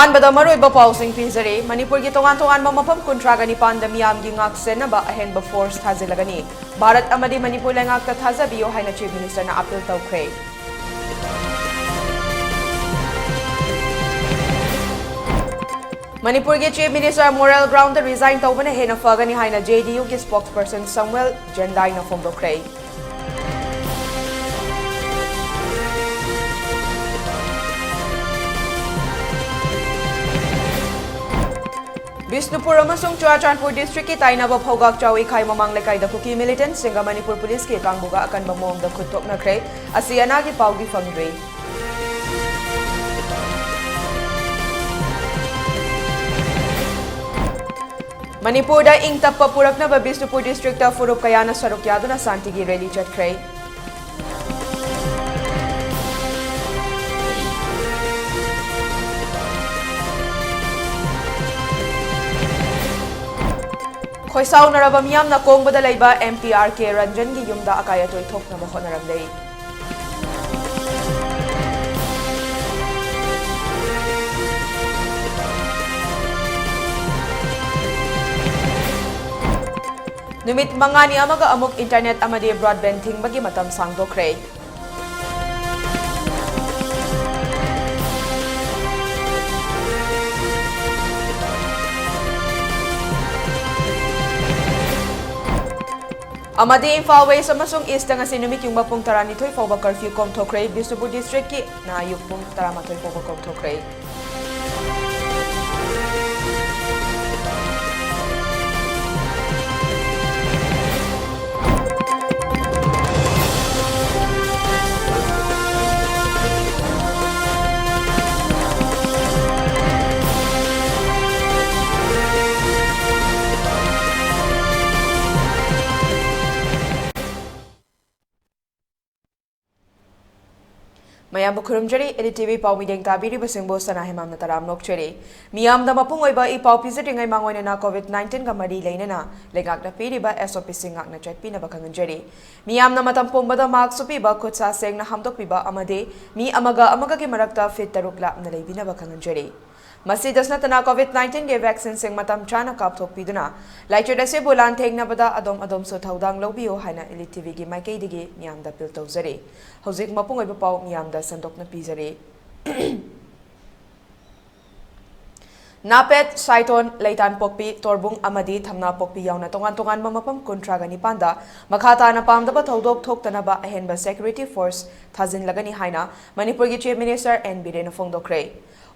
अहानबदा मरोइबा पाउसिंग पिजरे मणिपुर की तोगान मफम कुंट्रागनी पांदा मियामगी ngak senaba ahenba force thazilagani Bharat अमदी मणिपुर लेंगाकता थाजाबियो हाइना चीफ मिनिस्टर ना अपील तौख्रे मणिपुर के chief minister moral ground resign तौबने हेना फगनी हाइना जेडीयू के स्पोक्सपर्सन समुएल जेंडाई ना फोंदोख्रे बिष्णुपुर अमसुंग चुराचांदपुर डिस्ट्रिक्ट की ताइनाबा फौगाक चावी खाई ममांग लेकाइदा कुकी मिलिटेंट सिंगा मणिपुर पुलिस के कांगबुगा अकनबा मोंगदा खुत्तोकनख्रे असि अनागी पाउगी फंगद्री मणिपुर दा इंग तप्पा पुरकनबा बिष्णुपुर डिस्ट्रिक्ट दा फुरुप कयाना सरुक यादुना शांति की रैली चटख्रे खोइसाउ नरबा मियामना कोंगबदा लैबा एमपीआर के रंजन की युमदा अकायतोय थोकनबा होनरमले नुमित मंगानी अमगा अमुक इंटरनेट अमदे ब्रॉडबैंड थिंगबगी मतम सांगदोख्रे अमदे इम्फाल वेस्ट अमसुंग east ngasi numit yung puong 12 fawba curfew komthokre Bishnupur district ki na yung puong 13 fawba komthokre Mayam bukurumjari ELITETV pau mideng tabiri basingbo sana Hemam na taram nokcheri miyam da mapung oiba I pau pizet ngai mangoy na COVID-19 ka mari laina na legak na piri ba SOP singak na chatpi na bakanganjeri miyam na matampong bada mak supi ba kutsa seng na hamdok piba amade mi amaga ki marakta fit tarukla na leibi na bakanganjeri Masi dasna tana COVID-19 के vaccine सिंग मतम चाना कापथोक पिदुना लाइचर से बोलान थेंगना बदा अदोम सो थौदांग लौबियो हाइना ELITETV की माइकैदिगे मियामदा पिल तौजरे हौजिक मपुंग ओइबा पाउ मियामदा संदोकना पिजरे नापेट साइटोन लैतान पोकपी Torbung अमदी थमना पोकपी यावना तोगान मफम कुंट्रागा निपांदा मखाताना पामदबा थौदोक थोक्तनबा अहेनबा security force थाजिन लगनी हाइना मणिपुर की chief minister N villain फोंदोख्रे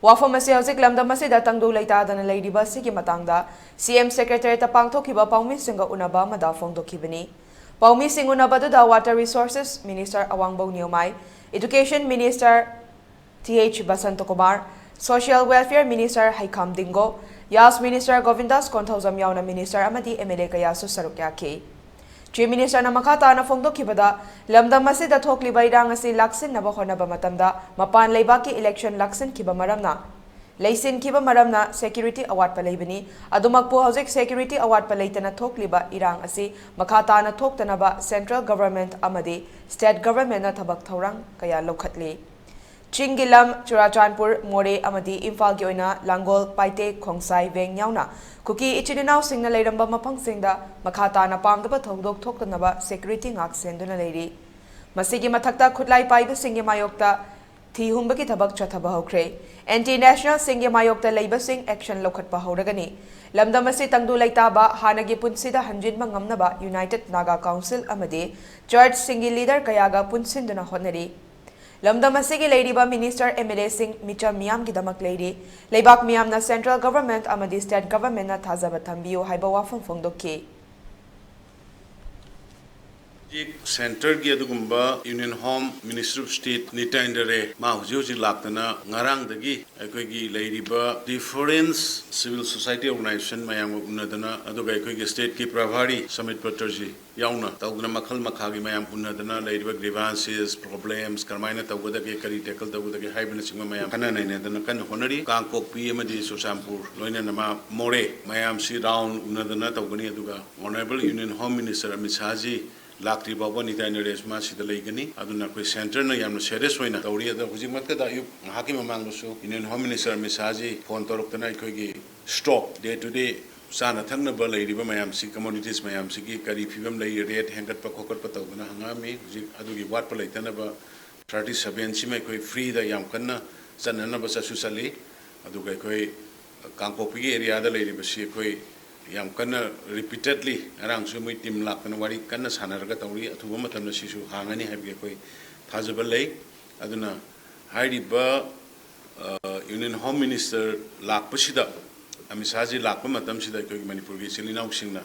वाफम असे हौजिक लमदम असिदा तंगदु लैतादना लैरिबा सिगी मतंगदा सीएम सेक्रेटरीता पांगथोखिबा पाउमी सिंगा उनबा मदा फोंदोखिबनी पाउमी सिंग उनबदुदा वाटर रिसोर्सेस मिनिस्टर अवांगबो न्योमाई education minister TH Basant Kumar social welfare minister हाइखाम दिंगो यास मिनिस्टर गोविंदास कोंथौजम यावना मिनिस्टर अमदी एमएलए कयासु सरुक याखि चीफ मिनिस्टर ना मखाताना फोंदोखिबदा लमदम असिदा थोकलिबा इरांग असि लाक्सिननबा होनबा मतमदा मपान लेबाकी इलेक्शन लाक्सिनखिबा मरमना लैसिनखिबा मरमना सिक्योरिटी अवार्ड पलैबनी अदुमकपु हौजिक सिक्योरिटी अवार्ड पलैतना थोकलिबा इरांग असि मखाताना थोक्तनबा सेंट्रल गवर्नमेंट अमदी स्टेट गवर्नमेंट ना थबक थौरंग कया लौखतली चिंगिलम चुराचांदपुर मोरे अमदी इम्फाल की ओइना लांगोल पाइते खोंसाई वेंग यावना कुकी इचिनाव सिंगना लेरंबा मफंगसिंगदा मखाताना पामदबा थौदोक थोक्तनबा सिक्योरिटी ngak सेंदुना लेरी मसिगी मथक्ता खुटलाई पाइबा सिंगे मायोक्ता थीहुंबकी थबक चथबा हौख्रे एंटी नेशनल सिंगे मायोक्ता लेबा सिंग एक्शन लौखटपा हौरगनी लमदम असि तंगदु लैताबा हानगी पुनसिदा हंजिनबा ngamnaba यूनाइटेड नागा काउंसिल अमदी चर्च सिंगी लीडर कयागा पुनसिंदुना होनरी लमदम असिगी लेरिबा मिनिस्टर एमएलए सिंग मिचम मियाम की दमक लेरी लेबाक मियाम ना सेंट्रल गवर्नमेंट अमदी स्टेट गवर्नमेंट ना थाजाबा थंबियो हाइबा वाफम फोंदोकी सेंटर की अदुगुंबा union home ministry of state निटाइंडरे मा हुजी लाक्तना ngarangdagi aikoigi leiriba difference civil society organization mayam unadana aduga aikoigi state ki pravari summit patraji yauna tawdana makhal makhagi mayam unadana leiriba grievances problems karmaina tawdagi kari tackle tawdagi haibana singma mayam kana naina dana kan honari kangkok pi amadi sosampur loina nama more mayam si round unadana tawgani aduga honorable union home minister Amit Shah ji ꯂꯥꯛꯇ꯭ꯔꯤ ꯐꯥꯎꯕ ꯅꯤꯇꯥꯏꯅ race ꯃꯥꯁꯤꯗ ꯂꯩꯒꯅꯤ ꯑꯗꯨꯅ ꯑꯩꯈꯣꯏ ꯁꯦꯟꯇꯔꯅ ꯌꯥꯝꯅ serious ꯑꯣꯏꯅ ꯇꯧꯔꯤ ꯑꯗꯣ ꯍꯧꯖꯤꯛꯃꯛꯇꯗ ꯑꯌꯨꯛ ꯉꯥꯏꯍꯥꯛꯀꯤ ꯃꯃꯥꯡꯗꯁꯨ union home minister Amit ꯁꯥꯍꯖꯤ phone ꯇꯧꯔꯛꯇꯅ ꯑꯩꯈꯣꯏꯒꯤ ꯁ꯭ꯇꯣꯛ ꯗꯦ ꯇꯨ ꯗꯦ ꯆꯥꯅ ꯊꯛꯅꯕ ꯂꯩꯔꯤꯕ ꯃꯌꯥꯝꯁꯤ ꯀꯝꯃꯣꯗꯤꯇꯤꯁ ꯃꯌꯥꯝꯁꯤꯒꯤ ꯀꯔꯤ ꯐꯤꯕꯝ ꯂꯩ ꯔꯦꯠ ꯍꯦꯟꯒꯠꯄ ꯈꯣꯠꯀꯠꯄ ꯇꯧꯗꯅ ꯍꯪꯉꯛꯑꯝꯃꯤ ꯍꯧꯖꯤꯛ ꯑꯗꯨꯒꯤ ꯋꯥꯠꯄ ꯂꯩꯇꯅꯕ 37 ꯁꯤꯃ ꯑꯩꯈꯣꯏ ꯐ꯭ꯔꯤꯗ ꯌꯥꯝ ꯀꯟꯅ ꯆꯠꯅꯅꯕ ꯆꯠꯂꯤ ꯑꯗꯨꯒ ꯑꯩꯈꯣꯏ ꯀꯥꯡꯄꯣꯛꯄꯤꯒꯤ ꯑꯦꯔꯤꯌꯥꯗ ꯂꯩꯔꯤꯕꯁꯤ ꯑꯩꯈꯣꯏ ꯌꯥꯝ ꯀꯟꯅ ꯔꯤꯄꯤꯇꯦꯗꯂꯤ ꯉꯔꯥꯡꯁꯨ ꯃꯣꯏ ꯇꯤꯝ ꯂꯥꯛꯇꯅ ꯋꯥꯔꯤ ꯀꯟꯅ ꯁꯥꯟꯅꯔꯒ ꯇꯧꯔꯤ ꯑꯊꯨꯕ ꯃꯇꯝꯗ ꯁꯤꯁꯨ ꯍꯥꯡꯒꯅꯤ ꯍꯥꯏꯕꯒꯤ ꯑꯩꯈꯣꯏ ꯊꯥꯖꯕ ꯂꯩ ꯑꯗꯨꯅ ꯍꯥꯏꯔꯤꯕ ꯌꯨꯅꯤꯌꯟ ꯍꯣꯝ ꯃꯤꯅꯤꯁꯇꯔ ꯂꯥꯛꯄꯁꯤꯗ ꯑꯃꯤꯠ ꯁꯥꯍꯖꯤ ꯂꯥꯛꯄ ꯃꯇꯝꯁꯤꯗ ꯑꯩꯈꯣꯏꯒꯤ ꯃꯅꯤꯄꯨꯔꯒꯤ ꯏꯆꯤꯜ ꯏꯅꯥꯎꯁꯤꯡꯅ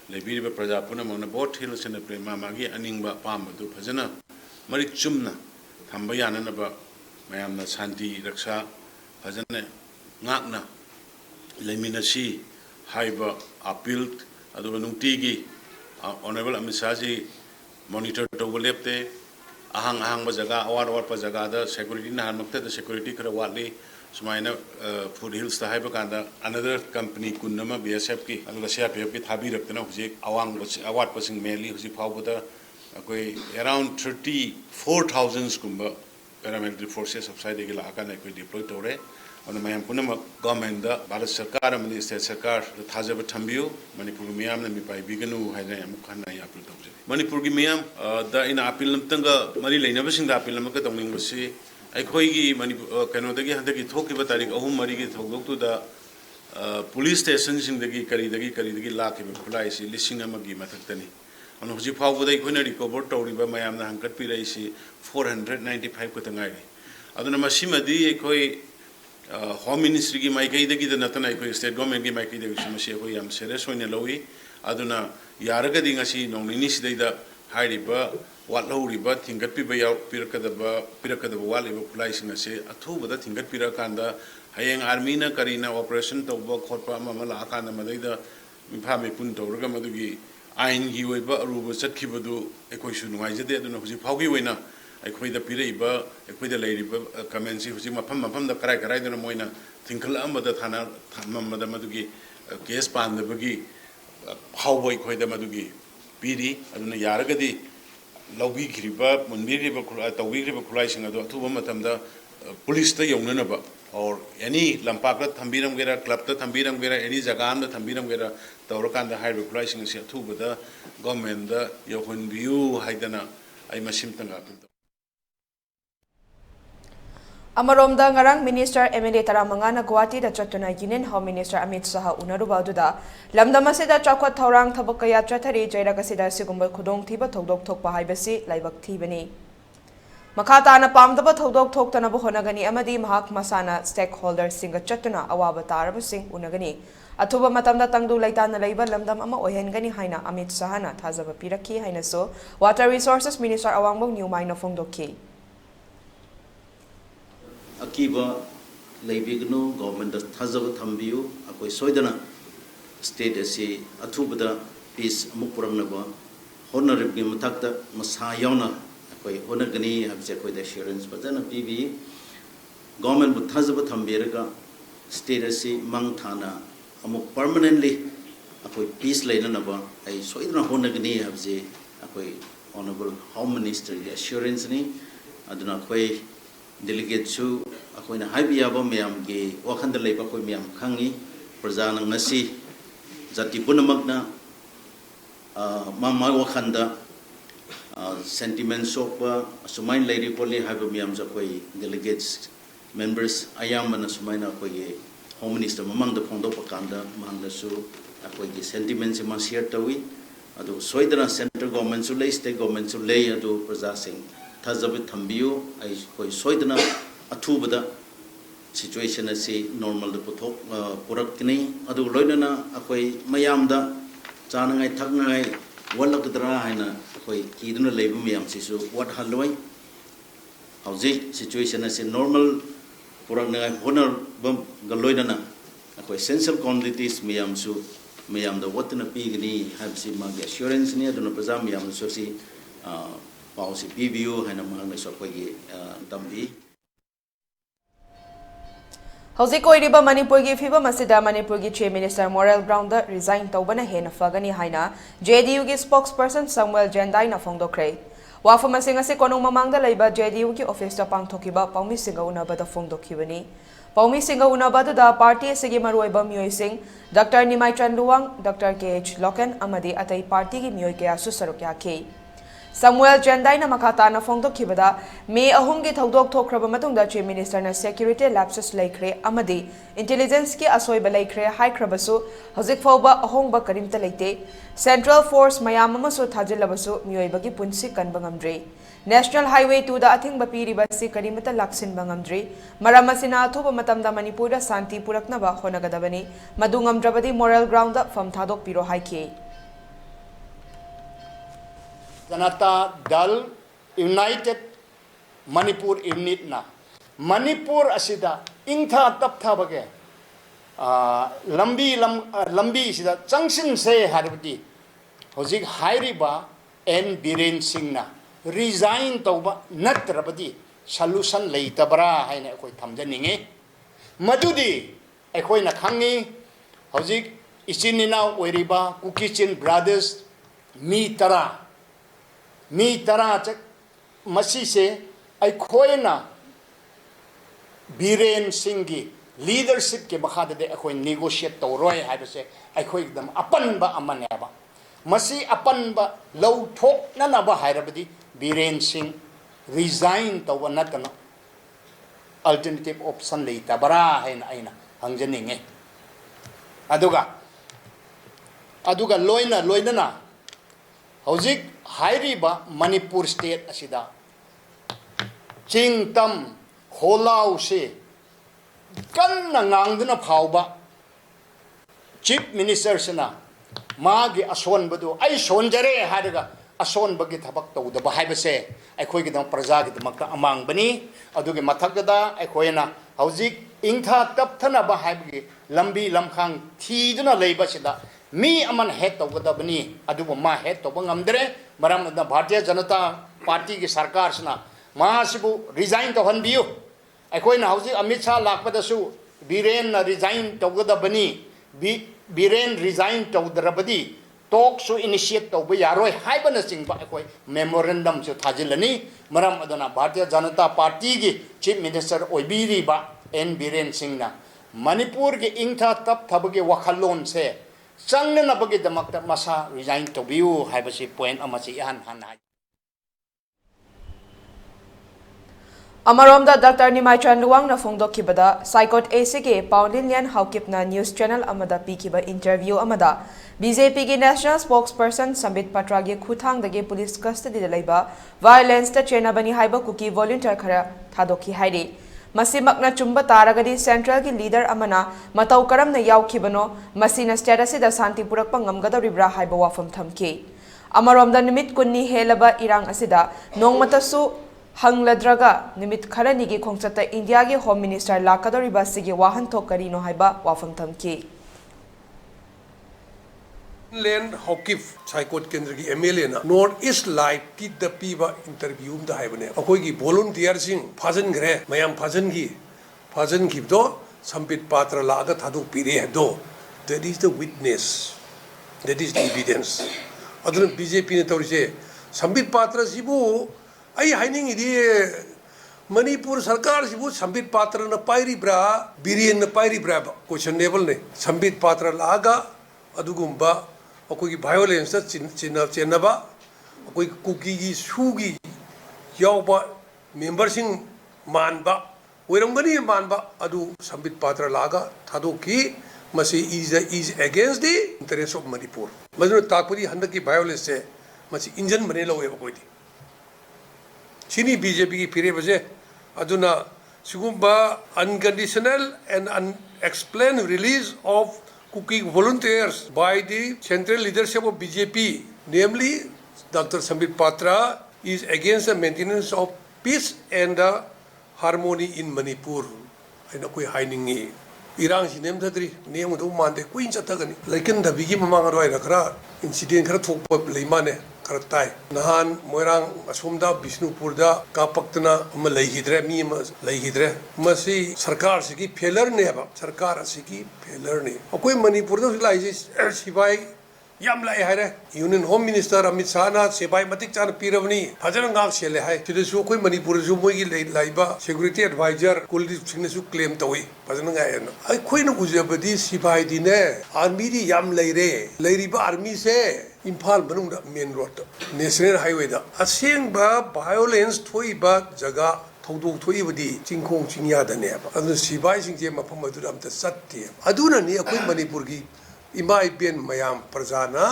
ꯂꯩꯕꯤꯔꯤꯕ ꯄ꯭ꯔꯖꯥ ꯄꯨꯝꯅꯃꯛꯅ ꯚꯣꯠ ꯊꯤꯜꯂꯁꯤꯅ ꯃꯥꯒꯤ ꯑꯅꯤꯡꯕ ꯑꯄꯥꯝꯕꯗꯨ ꯐꯖꯅ ꯃꯔꯤꯛ ꯆꯨꯝꯅ ꯊꯝꯕ ꯌꯥꯅꯅꯕ ꯃꯌꯥꯝꯅ ꯁꯥꯟꯇꯤ ꯔꯛꯁꯥ ꯐꯖꯅ ꯉꯥꯛꯅ ꯂꯩꯃꯤꯟꯅꯁꯤ ꯍꯥꯏꯕ ꯑꯄꯤꯜ ꯑꯗꯨꯒ ꯅꯨꯡꯇꯤꯒꯤ ꯑꯣꯅꯔꯦꯕꯜ ꯑꯃꯤꯠ ꯁꯥꯍꯖꯤ ꯃꯣꯅꯤꯇꯔ ꯇꯧꯕ ꯂꯦꯞꯇꯦ ꯑꯍꯥꯡꯕ ꯖꯒꯥ ꯑꯋꯥꯠꯄ ꯖꯒꯥꯗ ꯁꯦꯀꯨꯔꯤꯇꯤ ꯅꯍꯥꯟꯃꯛꯇꯗ ꯁꯦꯀꯨꯔꯤꯇꯤ ꯈꯔ ꯋꯥꯠꯂꯤ ꯁꯨꯃꯥꯏꯅ ꯐꯨꯗ ꯍꯤꯜꯁꯇ ꯍꯥꯏꯕ ꯀꯥꯟꯗ ꯑꯅꯗꯔ ꯀꯝꯄꯅꯤ 10 ꯑꯃ BSFꯀꯤ ꯑꯗꯨꯒ CRPFꯀꯤ ꯊꯥꯕꯤꯔꯛꯇꯅ ꯍꯧꯖꯤꯛ ꯑꯋꯥꯠꯄꯁꯤꯡ ꯃꯦꯟꯂꯤ ꯍꯧꯖꯤꯛ ꯐꯥꯎꯕꯗ ꯑꯩꯈꯣꯏ ꯑꯦꯔꯥꯎꯟ 34,000 ꯒꯨꯝꯕ paramilitary forces outside the Lakana deploy Tore on the Mayampunama government, Bharat Sarkar, and State Sarkar, the Thazaba Tambu, Manipur Miam, and by Biganu, Mukana Yapil. Manipur Miam, the in Apilam Tanga, Marilla, never sing the Apilamaka Domingasi, Akoigi, Kanodagi, Handaki, Tokibatari, Ohum Marigi, to the police stations in the Kari, Laki, Pulaisi, Lissingamagi, Matatani. On the Jipawa, they couldn't recover Toriba Mayam, the Hankat Piraisi, 495 Kutangai. Aduna Mashima di Ekoi Home Ministry gi Maiki the Natana State Government gi Maiki the Mashiko Yam Seres when Lowi, Aduna Yaraga Dingasi, no Ninis Data, Haidiba, what low riba, Tingat Piba, Piraka the Wali, Pulizing a say, a two with the Tingat Pirakanda, Hayang Armina Karina operation to work Korpa Mamala Akana Madida, Mipami Punto, Rugamadugi. Ain gi oiba aruba chatkibadu ekoi su nungai jade aduna huji phaugi oina ekoi da piraiba ekoi da leiriba comments huji mafam da karai dana moina thinkal amada thana thamamada madugi case pandabagi phaubo ekoi da madugi piri aduna yaragadi lawbi khriba munbiriba tawbiriba khulai sing adu athuba matamda police ta yonanaba or any lampaka thambiram gera club ta thambiram gera any jagam da thambiram gera tawrakan da high population se athuba da government da yohun view haidana ai masim tanga Amaromda ngarang Minister MLA Taramangana Guwahati da chatuna Union Home Minister Amit Saha unaruba aduda lamdam asida chakot thaurang thabak kaya chathari jairag asida sigumba khudong thiba thodok thokpa haibasi laibak thibani Makhatana pamdaba thodok thoktanaba honagani amadi mahak masana stakeholders singa chatuna awaba tarabasing unagani athuba matamda tangdu laitana leiba lamdam ama oihengani haina Amit Sahana thazaba piraki haina so Water Resources Minister awangbo Newmaina Fongdoki Akiba Laibigno, government of Tazava Tambiu, Akoi Soidana, state as a Atubada, peace Mupuranaba, honorably Matakta, Masayona, Akoi Honagani, have checked with assurance, but then a PV, government with Tazava Tambiraga, state as a Mangtana, Amuk permanently, Akoi peace Lainanaba, I Soidana Honagani have the Akoi honorable Home Minister, the assurance ni, Adunakoi. Delegate su akoina haibiyaba mayam ge wakhanda leiba koi mayam khangi prajana ngasi jati punamakna mama wakhanda sentiments sokpa sumain leiri poli haiba mayam jakoi delegates members ayamana sumaina koi home minister mamang da phongdo pakanda mangda su akoi ge sentiments ma share tawi adu soidana central government su lei state government su lei adu praja sing Thazabit Tambiu, I Soidana Atubada situation as a normal the Purakini, Adu Loidana, Akoi Mayamda, Chanangai Tagnai, Walakadra, Akoi Kiduna Labum Yam Sisu, what Halloy? How's it situation as a normal Purangai Honor Bum Galoidana, Akoi essential quantities Mayamsu, Mayam the what in a pigni have seen my assurance near the Napazam Yam Sosi. Policy PBU and among the Sokogi Dambi. Hauzik oiriba Manipur gi fiba masida Manipur gi Chief Minister moral ground da resign tawbana hena fagani haina JDU gi spokesperson Samuel Jendai na phongdokre. Wafam asing ase konong mamangda laiba JDU gi office da pangthokiba Paumi Singa unaba da phongdokhibani. Paumi Singa unaba da party asigi maruiba miyoi sing Dr. Nimai Chanduwang, Dr. KH Loken amadi atai party gi miyoi kaya su saruk yake. Samuel Jendai na makata na phongdokhibada May ahum gi thodok thokraba matungda Chief Minister na security lapses laikre amadi intelligence ki asoiba laikre haikrabasu hozik fawba ahongba karimta leite Central Force mayam amasu thajilabasu miyoiba gi punsi kanba ngamdre National Highway 2 da athingba piriba si karimata laksinba ngamdre maram asina athuba matamda Manipur da santi puraknaba honagadabani madu ngamdrabadi moral ground da fam thadok piro haike Janata Dal United Manipur Unit na Manipur asida ingtha tap tha bage lambi sida changsin se harbati hozik hairiba N Biren Singh na resign tauba natrabati solution leitabra haina ekoi thamjaninge madudi ekoi na khangi hozik isinina oiriba Kukichin brothers mi tara chak masi se aikhoina Biren Singh gi leadership ke bakhada de akhoi negotiate tawroi haibase akhoi dam apanba amaneba masi apanba low thok na ba hairabadi Biren Singh resign tawa natana alternative option leita bara haina aina hangjaninge aduga loina na Hauzik hairiba Manipur state asida Chingtam Kholau se kanna ngangduna phawba Chief Minister sina magi ason badu ai sonjare hadaga ason bagi thabak tawdaba haibase aikhoi gidam praja gidamakta amang bani adugi mathakda aikhoina hauzik ingtha tapthana ba haibgi lambi lamkhang thiduna leiba sida mi aman het tawgadabani adubu ma het tawba ngamdre maram da Bharatiya Janata Party ki sarkar sna ma sibu resign tawhanbiyu aikhoina hauzik Amit Shah lakpadasu Biren na resign tawgadabani Biren resign tawdrabadi talk su initiate tawba yaroi haibana singba aikoi memorandum su thajilani maram adana Bharatiya Janata Party ki Chief Minister oibiri ba N Biren Singh na Manipur ki ingtha tap thabage wakhalon se Changna na bagi damakta masa resign to view haibasi point amasi han hai Amaromda Dr. Nimai Chanduwang na phongdokhibada Saikot ACK Paulinian Haukipna news channel amada pikiba interview amada BJP gi national spokesperson Sambit Patra gi khuthangdagi police custody da leiba violence ta chenabani haiba kuki volunteer khara thadokhi hairi Masimakna chumba taragadi central ki leader amana matau karamna yaukhibano masina status da santi purakpa ngamgadoribra haiba wafam thamki amaromda nimit kunni helaba irang asida nongmatasu hangladraga nimit kharani gi khongchata India gi home minister lakadoriba sigi wahan thokari no haiba wafam thamki Land Hokif Saikot Kendra ki MLA na North East Light ki the piba interview da haibane akoi ki volunteer sing phajan gre mayam phajan ki do Sambit Patra laga thadu pire do that is the witness that is the evidence adun BJP ne tawrise Sambit Patra sibu ai haining idi Manipur sarkar sibu Sambit Patra na pairi bra Biren na pairi bra questionable ne Sambit Patra laga adugumba akogi violence chenaba akoi kuki gi sugi yauba membership manba oirangani manba adu Sambit Patra laga thadoki masi is against the interest of Manipur maduna takpuri handaki violence se masi engine bane lowe bakoi sini BJP ki pire baje aduna sigumba unconditional and unexplained release of cooking volunteers by the central leadership of BJP, namely Dr. Sambit Patra, is against the maintenance of peace and harmony in Manipur. I know we hiding Iran si name tadri name do mande kuin chatagani. Lekin the bigi mamanga roi rakra incident kara thokpa leimane खर ताई नहान मोइरांग असोमदा बिष्णुपुरदा कापक्तना अम लैहिद्रे मी अम लैहिद्रे मसी सरकार सिकी failure ने बा सरकार सिकी failure ने अकोई मणिपुर दा लाइजे सिपाई याम लाई है रे union home minister Amit Shah ना सिपाई मतिक चान पीरवनी फजन गांग सेले है सिदसु कोई मणिपुर जु मोगी लाइबा सिक्योरिटी एडवाइजर कुलदीप सिंह ने सु क्लेम तोई फजन गाय न आई कोई न उजबदी सिपाई दिने आर्मी दी याम लैरे लैरिबा आर्मी से इम्फाल मनुंग मेन रोड नेशनल हाईवे दा असेंबा वायलेंस थोइबा जगह थौदोक थोइबदी चिंखोंग चिंयादने अदु सिपाई सिंजे मफम अदु अमता सत्ते अदुना नि अकोई मणिपुर की इमा इपेन मयाम प्रजाना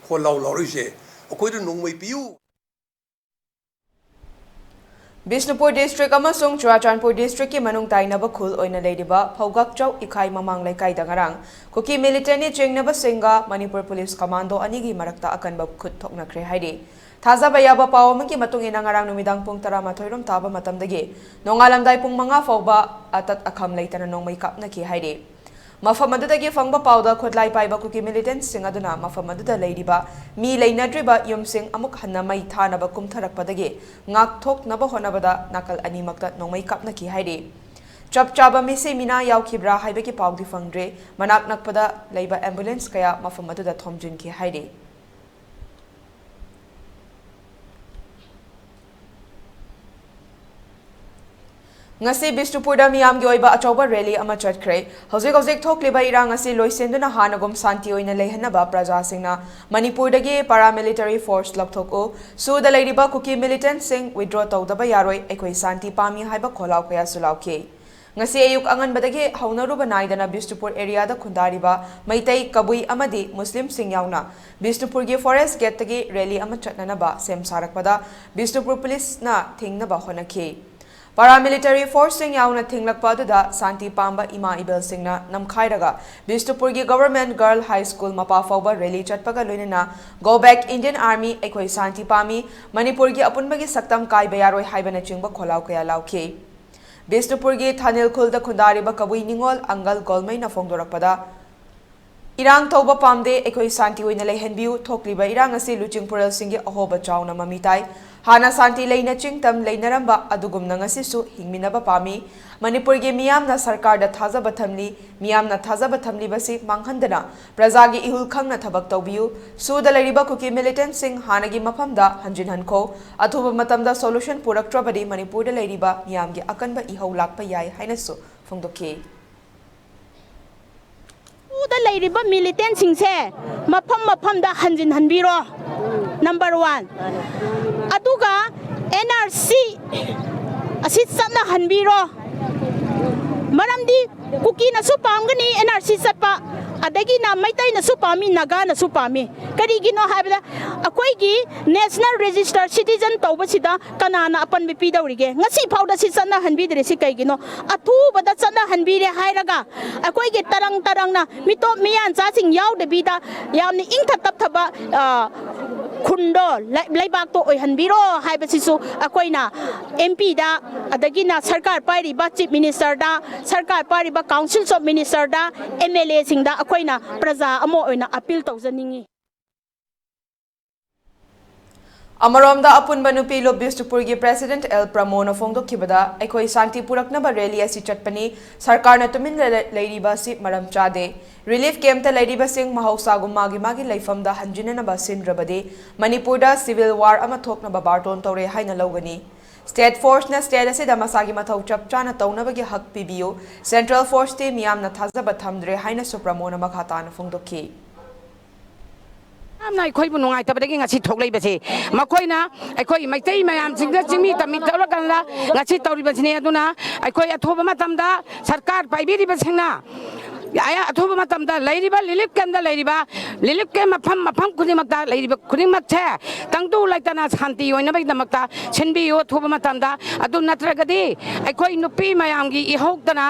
खोलाउ लौरिसे अकोइदु नोंमै पियु बिष्णुपुर डिस्ट्रिक्ट अमसुंग चुराचानपुर डिस्ट्रिक्ट की मनुंग ताइनबा खुल ओइना लेदिबा फौगाकचौ इखाई ममांग लेकाइदा ngarang कुकी मिलिटेंट चेंगनबा सिंगा मणिपुर पुलिस कमांडो अनिगी मरक्ता अकनबा खुद थोकनख्रे हाइदि थाजाबा याबा पाव अमकी मतुंग इना ngarang नुमिदांग पुंग 13 रोम ताबा मतमदगी नोंगालमदाई पुंग 5 फौबा अतत अखम लेतना नोंमै कापनकी हाइदि मफम अदुदगी फंगबा पाउदा खुदलाई पाइबा कुकी मिलिटेंट सिंग अदुना मफम अदुदा लेरिबा मी लेइनद्रिबा युमसिंग अमुक हन्ना मै थानबा कुमथरकपदगी ngak thoknaba honabada nakal animakta nongmai kapnaki hairi chap chaba misi mina yaukibra haibeki paudi fangdre manak nakpada leiba ambulance kaya mafam aduda thomjin ki hairi ngasi Bishnupurda miyam gi oiba achoba rally ama chatkhre hojik thokliba irang asi loisenduna hanagom santi oina lehanaba praja singna Manipur dagi paramilitary force lapthoko suda leiriba kuki militant sing withdraw tawdaba yaroi ekoi santi pami haiba kholau kaya sulauki ngasi ayuk angan badagi haunaruba naidana Bishnupur area da khundariba maitai kabui amadi muslim sing yauna Bishnupur gi forest gate dagi rally ama chatnanaba sem sarakpada Bishnupur police na thingnaba honaki paramilitary force sing yauna thinglakpa aduda santi pamba ima ibel singna namkhairaga Bishnupur gi government girl high school mapa fawba rally chatpaga loinena go back Indian army ekoi santi pami Manipur gi apunbagi saktam kai bayaroi haibana chingba kholau kaya lauki Bishnupur gi thanil khulda khundariba kabui ningol angal golmai na fongdorakpada irang tauba pamde ekoi santi oina lehenbiu thokliba irang asi luchingpural singgi ahoba chauna mamitai hana santi leina chingtam leinaramba adugumna ngasisu hingminaba pami Manipur gi miyamna sarkar da thajaba thamli miyamna thajaba thamli basi manghandana praja gi ihul khangna thabak tawbiu suda leiriba kuki militant sing hana gi maphamda hanjin hanko athuba matamda solution puraktrabadi Manipur da leiriba miyam gi akanba ihau lakpa yai hainasu phongdoki da leiriba militant sing se mafam da hanjin hanbiro number 1 aduga NRC asi satna hanbiro maramdi kuki na su pamgani NRC satpa adagi na maitai na su pami naga na su pami karigino habda akoi gi national register citizen tawbasida kanana apan bp dawrige ngasi phawda si satna hanbidre si kaigino athu bada satna hanbire hairaga akoi gi tarang na mito miyan cha sing yaw de bida yamni ingtha tap thaba खुंडो लाइबाक तो ओहनबिरो हाइबसिसु अकोइना MP दा अदगिना सरकार पाइरिबा chief minister दा सरकार पाइरिबा council of minister दा MLA सिंग दा अकोइना प्रजा Amo ओइना appeal तौजनिंगी अमरोमदा अपुनबा नुपी लो बिष्णुपुर की president L प्रमोन फोंदोखिबदा एखोई शांति पुरकनबा rally असि चटपनी सरकार न तुमिन लेरिबा सि मरम चादे रिलीफ कैंप ता लेरिबा सिंग महौसागु मागी लेफमदा हंजिननबा सिनद्रबदे मणिपुरदा सिविल वार अमा थोकनबा बार्टोन तौरे हाइना लौगनी स्टेट फोर्स न स्टेट असिदा मसागी मथौ चपचाना तौनबगे हक पिबियो सेंट्रल फोर्स ते मियामना थाजबा थमद्रे हाइना सुप्रमोन मखातान फोंदोखि amna khoi bu nungai tabadagi ngasi thoklei base makoina khoi maitai mayam singda chingmi tammi tawrakan la ngasi tawri basine aduna khoi athoba matamda sarkar paibiri basengna aya athoba matamda leiriba lilip kemda leiriba lilip ke mafam kunimakta leiriba kunimak the tangtu laitana shanti oina bai damakta chenbi yo athoba matamda adu natragadi khoi nupi mayam gi ihokdana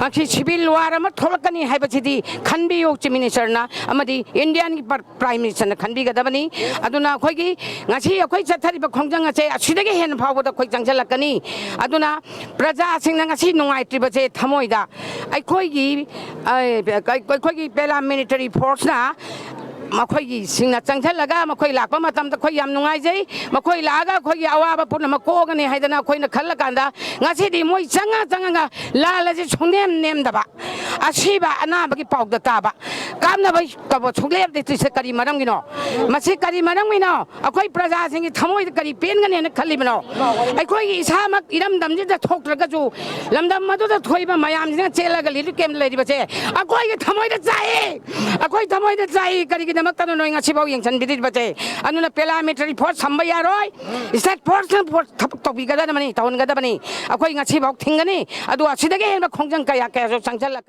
ngasi civil war ama tholakani haibachidi khanbi yo chief minister na amadi indian gi prime minister na khanbi gadabani aduna khoi gi ngasi khoi chathariba khongjang ase asidagi hen phawda khoi changjalakani aduna praja singna ngasi nungai tribache thamoida khoi gi khoi gi pela military force na makhoi singna changthalaga makhoi lakpa matam da khoi yam nungai jai makhoi laga khoi awa puna mako gani haidana khoi na khalla kanda ngasi di moi changa la la ji chungnem nem da ba asiba ana bagi pau da ta ba kamna bai ka bo chuglep de tise kari maram gino masi kari maram gino akhoi praja singi thamoi kari pen gani na khalli bano akhoi isa mak iram dam ji da thok traga ju lamdam madu da thoi ba mayam ji chela ga liru kem lai di ba che akhoi ge thamoi da chai akhoi thamoi da chai kari gi namak tan noi ngasi bau yeng chan bidit ba che anuna parliamentary force samba ya roi state force to bi ga da mani taun ga da mani akhoi ngasi bau thingani adu asidage ba khongjang kaya kaya so sangchal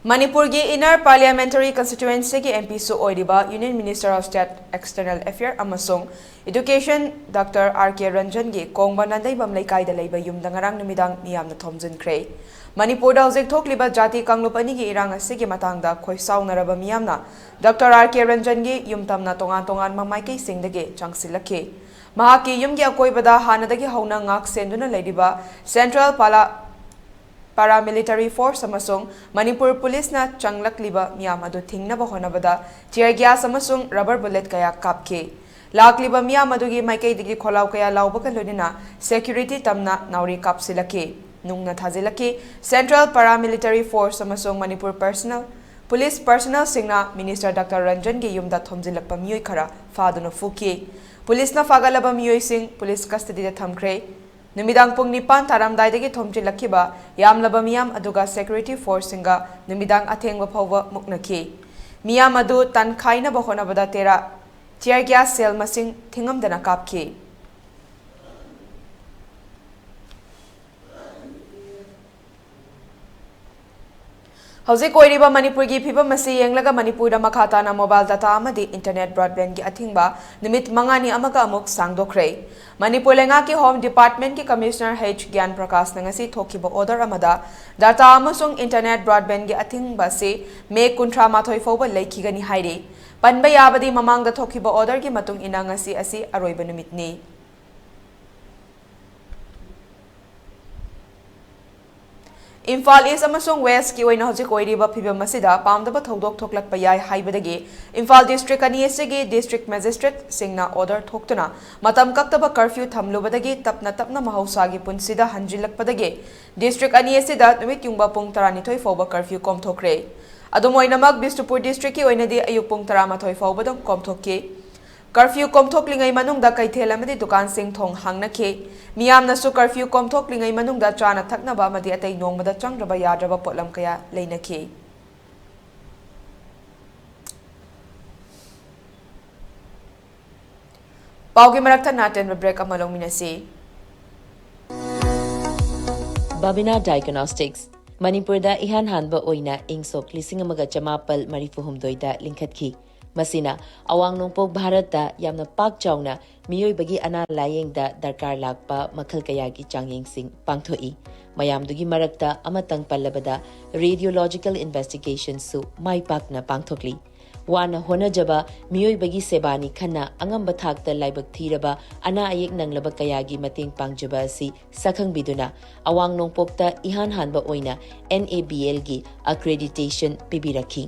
Manipur gi inner parliamentary constituency ki MP su oiriba Union Minister of State External Affairs amasung Education Dr. R.K. Ranjan gi kongba nandai bam laikai da leiba yum dangarang numidang miyam na thomjin kre Manipur da hojik thokliba jati kanglop ani gi irang asigi matang da khoi saunaraba miyam na Dr. R.K. Ranjan gi yum tamna tongan mamai kai singdage changsilakhe mahaki yum gi akoibada hanadagi hauna ngak senduna leidiba Central Paramilitary Force amasung Manipur Police na changlakliba miyam adu thingnaba honabada tear gas amasung rubber bullet kaya kapke lakliba miyam adugi maikai digi kholau kaya laubaka lonina security tamna nauri kapsilake nungna thazilake Central Paramilitary Force amasung Manipur Police personnel singna Minister Dr. Ranjan gi yumda thomjilakpa miyoi khara faduna fuki Police na fagalaba miyoi sing police custody da thamkre Numidang pung nipan taramdai dagi thomchi lakhiba yamlaba miyam aduga security force singa numidang athengba phawba muknaki miyam adu tan khaina ba honabada tera tear gas cell masing thingamdana kapki Hauze koiriba Manipur gi phiba masi yenglaga Manipur da makhata na mobile data amadi internet broadband gi athingba numit mangani amaga amuk sangdokre Manipur lenga ki Home Department ki Commissioner H Gyan Prakash nangasi thokiba order amada data amasung internet broadband gi athingba se me kuntra mathoi foba laikhigani haire panba yabadi mamangda thokiba order gi matung inangasi asi aroiba numitni Imphal East amasung West ki oina hojik oiriba phibam masida pamdaba thodok thoklakpa yai haibadagi Imphal district ani asigi district magistrate singna order thoktuna matam kaktaba curfew thamlubadagi tapna mahausagi punsida hanjilakpadagi district ani asida numit yungba pung 12 fawba curfew komthokre adumoinamak Bistupur district ki oinadi ayuk pung 13 fawba dong komthokki curfew komthoklingai manungda kaithel amadi dukan sing thong hangnakhe miyamna su curfew komthoklingai manungda chana thaknaba amadi atai nongmada changraba yadraba potlam kaya leinakhe paugi marakta naten break amalong minasi Babina Diagnostics Manipur da ihan hanba oina ingsok lising amaga chamapal marifuhumdoi da linkhatki Masina awang nongpok Bharat da yamna pak chawna miyoi bagi ana layeng da darkar lakpa makhal kaya gi changyeng sing pangthoi mayam dugi marakta amatang pallabada radiological investigation su mai pakna pangthokli wana hona jaba miyoi bagi sebani khana angamba thakta laibak thiraba ana ayek nanglaba kaya gi mateng pangjaba si sakhang biduna awang nongpok ta ihan hanba oina NABL gi accreditation pibirakhi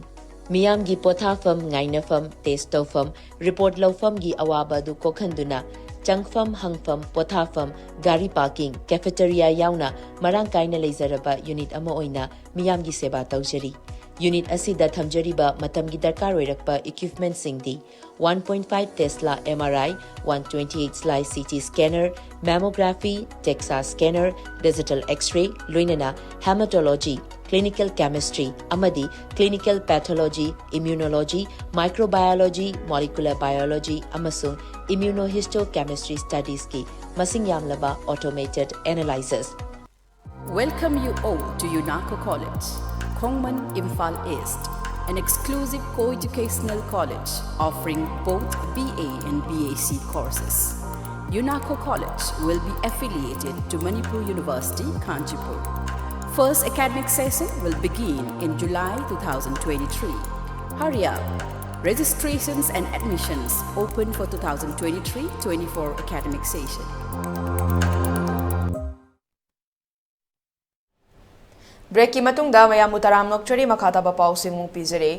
Miyam gi pothafam ngainafam testofam report lawfam gi awaba du kokhanduna changfam hangfam pothafam gari parking cafeteria yauna marang kaina leizaraba unit ama oina miyam gi seba tawjari unit asida thamjariba matam gi darkar oirakpa equipment singdi 1.5 Tesla MRI 128 slice CT scanner mammography DEXA scanner digital x-ray loinana hematology clinical chemistry, amadi clinical pathology, immunology, microbiology, molecular biology, amasung immunohistochemistry studies ki masing yamlaba automated analyzers. Welcome you all to UNACO College, Kongman Imphal East, an exclusive co-educational college offering both BA and BAc courses. UNACO College will be affiliated to Manipur University, Kanchipur. First academic session will begin in July 2023. Hurry up! Registrations and admissions open for 2023-24 academic session. Break की मतुंगदा मयाम मुताराम नोक्चरी मखाताबा पाउ सिंगु पिजरे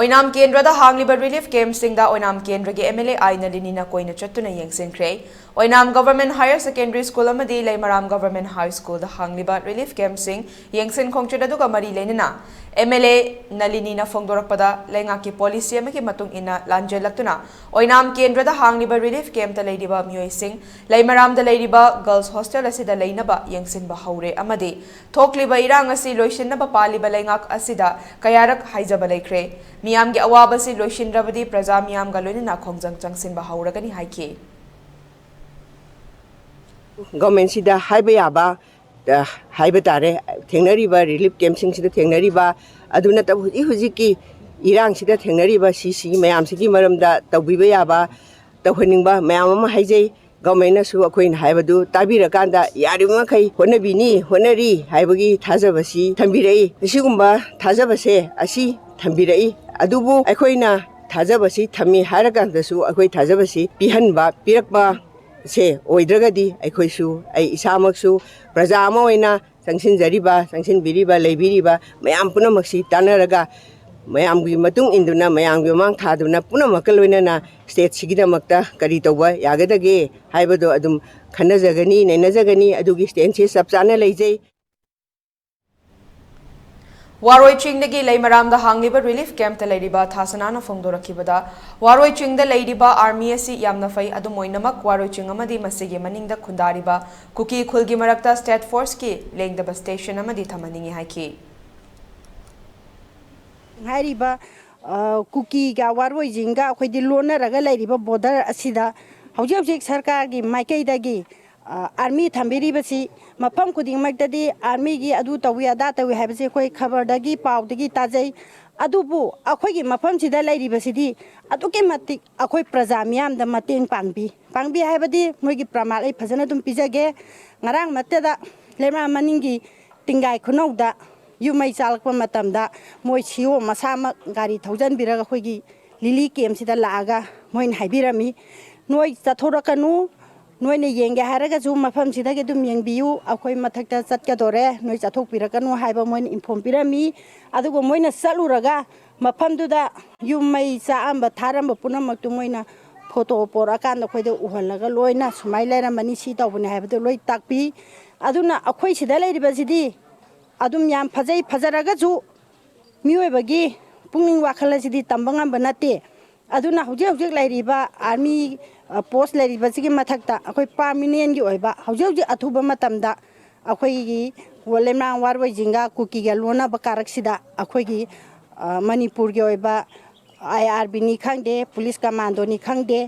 ओइनाम केंद्रदा हांगलिबा relief camp सिंगदा ओइनाम केंद्र के MLA आइना लिनिना कोइना चत्तुना यंगसिनख्रे Oinam government higher secondary school अमदी लेमराम गवर्नमेंट हाई स्कूल दा हांगलिबा रिलीफ कैंप सिंग यंगसिन खोंगचदा दुगा मरी लेनिना एमएलए नलिनीना फोंगदोरकपदा लेंगा की पॉलिसी अमकी मतुंग इना लांजेलक्तुना ओइनाम केंद्रदा हांगलिबा रिलीफ कैंप ता लेदिबा मियोय सिंग लेमराम दा लेदिबा गर्ल्स हॉस्टल असिदा लेनबा यंगसिन बा हौरे अमदी थोकलिबा इरांग असि लोइसिनबा पालिबा लेंगाक असिदा कयारक हाइजबा लेख्रे मियाम के अवाबसी लोइसिनरबदी प्रजा मियाम गा लोइना खोंगजंग चंगसिनबा हौरगनी हाइके गवर्नमेंट सिदा हाइबा याबा हाइबा तारे थेंगनरिबा रिलीफ कैंप सिंगसिदा थेंगनरिबा अदुना तब हुजी की इरांग सिदा थेंगनरिबा सी मयाम सिगी मरमदा तौबिबा याबा तौहनिंगबा मयाम अमा हाइजै गवर्नमेंट सु अखोइन हाइबदु ताबिरकांदा यारिमखै होनबिनी होनरी हाइबगी थाजबसी थंबिरई सिगुंबा थाजबसे असि थंबिरई अदुबु अखोइना थाजबसी थमी हारकांदसु अखोइ थाजबसी पिहनबा पिरकबा से ओइद्रगदी अखोइसु ऐ इसामकसु प्रजा अमा ओइना संसिनजरिबा संसिनबिरिबा लेबिरिबा मयाम पुनमक्सी तानरगा मयामगी मतुंग इंदुना मयामगी मांग थादुना पुनमक लोइनना स्टेट सिगिदमक्ता करी तौबा यागदगे हाइबदो अदुम खनजगनी नैनजगनी अदुगी स्टेंसे सबचाना लेजै वारोई चिंगदगी लेमरामदा हांगलिबा रिलीफ कैंप ता लेरिबा थासनाना फोंगदोरखिबदा वारोई चिंगदा लेरिबा आर्मी असि यामना फै अदुम ओइनमक वारोई चिंग अमदी मसिगे मनिंगदा खुंदारिबा कुकी खुलगी मरक्ता स्टेट फोर्स की लेंगदबा स्टेशन अमदी थमनिंगी हाइकी हाइरिबा कुकी गा वारोई जिंगा अखोइदि लोनरगा लेरिबा बॉर्डर असिदा हौजिक हौजिक सरकार की माइकैदगी आर्मी थंबिरिबसी मफम खुदिंगमक्तदी आर्मी की अदु तवी अदा तवी हाइबसे अखोइ खबरदगी पाउदगी ताजै अदुबु अखोइगी मफम सिदा लेरिबसिदी अदुके मतिक अखोइ प्रजा मियामदा मतेंग पांगबी हाइबदी मोइगी प्रमाण ऐ फजना दुम पिजगे ngarang mateda lema maningi tinggai khunauda युमै चालकप मतमदा मोइ सिओ मसामा गाड़ी थौजन बिरगा खोगी लिली केम सिदा लागा मोइन हाइबिरमी नोइ चथोरकनु नोइने येंगे हारगा जु मफम सिदागे दुम येंगबियु अखोइ मथक्ता चटकदोरे नोइ चथोक बिरकनु हाइबा मोइन इन्फॉर्म बिरमी अदुगो मोइना चलुरगा मफमदुदा युमै चाअम्बा थारम्बा पुनमक्तु मोइना फोटो पोराकान खोइदे उहलगा लोइना सुमाइ लेरमनी सि तौबने हाइबदो लोइ ताकपि अदुना अखोइ सिदा लेरिबसिदी अदुम याम फजै फजरगजु मियोबगी पुंगिंग वाखलसिदी तंबंगम बनते अदुना हौजे हौजे लाइरिबा आर्मी पोस्ट लाइरिबसिगी मथक्ता अखोइ परमानेंट गी ओइबा हौजे हौजे अथुबा मतमदा अखोइगी वलेमा वारवै जिंगा कुकी गा लोना बकारक्सिदा अखोइगी मणिपुर गी ओइबा आईआरबी नि खंगदे पुलिस कमांडो नि खंगदे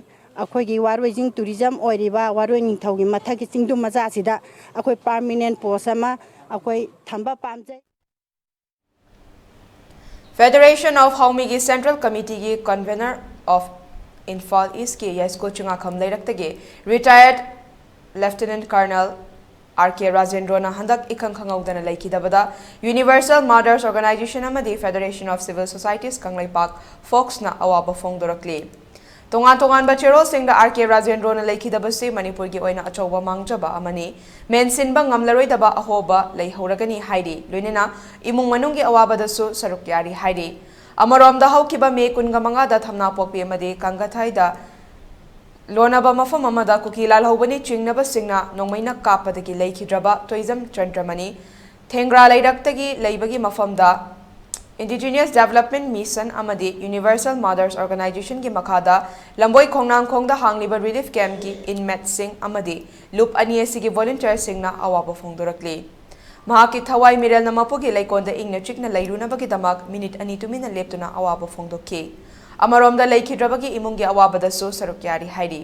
अखोइगी वारवै जिंग टूरिज्म ओइरिबा वारवै निंथौगी मथकी चिंगदु मजासिदा अखोइ परमानेंट पोस्ट अमा अखोइ थंबा पामजै फेडरेशन ऑफ हाउमी की सेंट्रल कमिटी की कन्वेनर ऑफ इम्फाल ईस्ट के यास्को चुंगाखम लेरक्तगे रिटायर्ड लेफ्टिनेंट कर्नल आर.के. राजेंद्रना हंदक इखंग खंगौदना लेखिदबदा यूनिवर्सल मदर्स ऑर्गेनाइजेशन अमदी federation of civil societies Kangleipak फोक्सना अवाबा फोंगदोरक्ली तोंगान तोंगान बचेरो सिंह आर.के. राजेंद्रना लेखिदबसे मणिपुर की ओइना अचौबा मांगजबा अमनी मेनसिनबा ngamlaroidaba ahoba leihoragani hairi loinena imung manunggi awabadasu saruk yari hairi amaromda haukiba me kungamanga da thamna pokpi amade kangathaida lonaba mafam amada kukilal hobani chingnaba singna nongmaina kapadagi leikidraba toizam chantramani thengra leiraktagi leibagi mafamda Indigenous Development Mission amadi Universal Mothers Organization ki makhada lamboi khongnang khongda hangliba relief camp ki inmate sing amadi loop ani asigi volunteer singna awaba phongdorakli mahaki thawai mirel namapugi laikonda ingna chikna lairunabagi damak minute ani tumina leptuna awaba phongdokki amaromda laikhidrabagi imungi awabadasu sarukyari hairi